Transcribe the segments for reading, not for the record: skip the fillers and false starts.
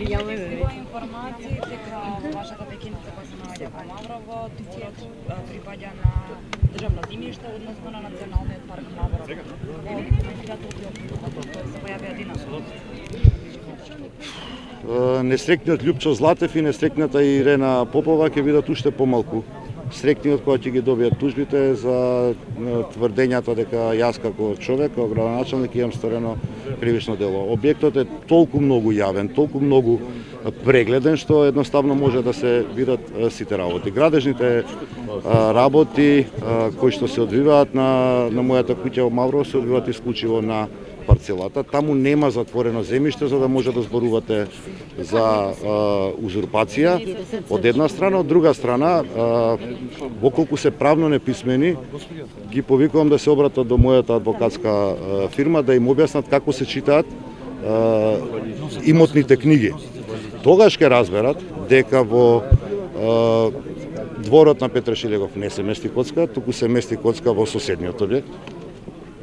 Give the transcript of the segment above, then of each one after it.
информации дека вашата викиндица која се наоѓа во Маврово, дворот припаѓа на државно земјиште, односно на Националниот парк Маврово. Коментирате кој се појавија динасот? Несрекниот Љупчо Златев и несрекната Ирена Попова ќе бидат уште помалку срекни од кога ќе ги добијат тужбите за тврдењата дека јас како човек, како градоначалник имам сторено кривично дело. Објектот е толку многу јавен, толку многу прегледен што едноставно може да се видат сите работи. Градежните работи кои што се одвиваат на мојата куќа во Маврово се одвиваат исклучиво на парцелата. Таму нема затворено земјиште за да може да зборувате за узурпација од една страна, од друга страна воколку се правно неписмени ги повикувам да се обратат до мојата адвокатска фирма да им објаснат како се читаат имотните книги. Тогаш ќе разберат дека во дворот на Петре Шилегов не се мести коцка, туку се мести коцка во соседниот објект,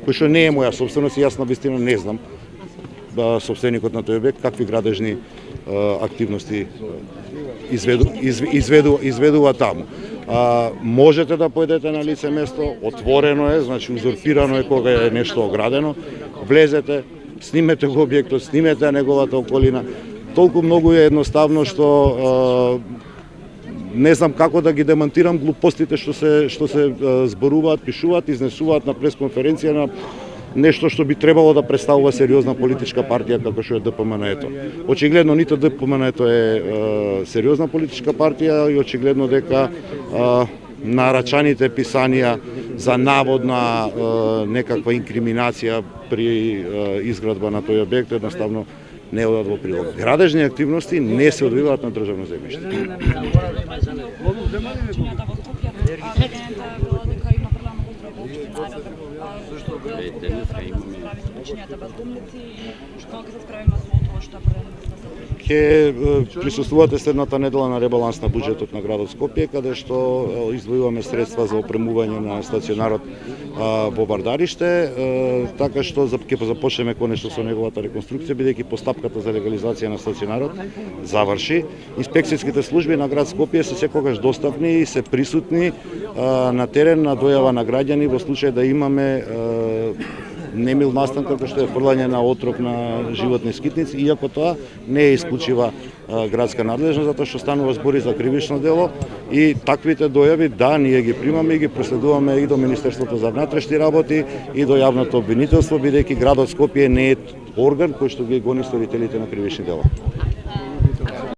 кој што не е моја собственост и јас на вистина не знам собственикот на тој објект какви градежни активности изведува таму. Можете да појдете на лице место, отворено е, значи узурпирано е кога е нешто оградено, влезете, снимете го објектот, снимете неговата околина. Толку многу е едноставно што не знам како да ги демонтирам глупостите што се зборуваат, пишуваат, изнесуваат на пресконференција на нешто што би требало да представува сериозна политичка партија како што е ДПМН-ето. Очигледно ниту ДПМН-ето е сериозна политичка партија и очигледно дека нарачаните писанија за наводна некаква инкриминација при изградба на тој објект едноставно не одат во прилог. Градежни активности не се одвиваат на државно земјиште. Ќе присуствувате следната недела на ребаланс на буџетот на градот Скопје, каде што издвојуваме средства за опремување на стационарот во Вардариште, така што ќе започнеме конечно со неговата реконструкција, бидејќи постапката за легализација на стационарот заврши. Инспекцијските служби на град Скопје се секогаш доставни и се присутни на терен на дојава на граѓани во случај да имаме немил настан како што е фрлање на отров на животни скитници, иако тоа не е исклучива градска надлежност, затоа што станува збори за кривично дело и таквите дојави, да, ние ги примаме и ги проследуваме и до Министерството за внатрешни работи и до јавното обвинителство, бидејќи градот Скопје не е орган кој што ги гони сторителите на кривични дела.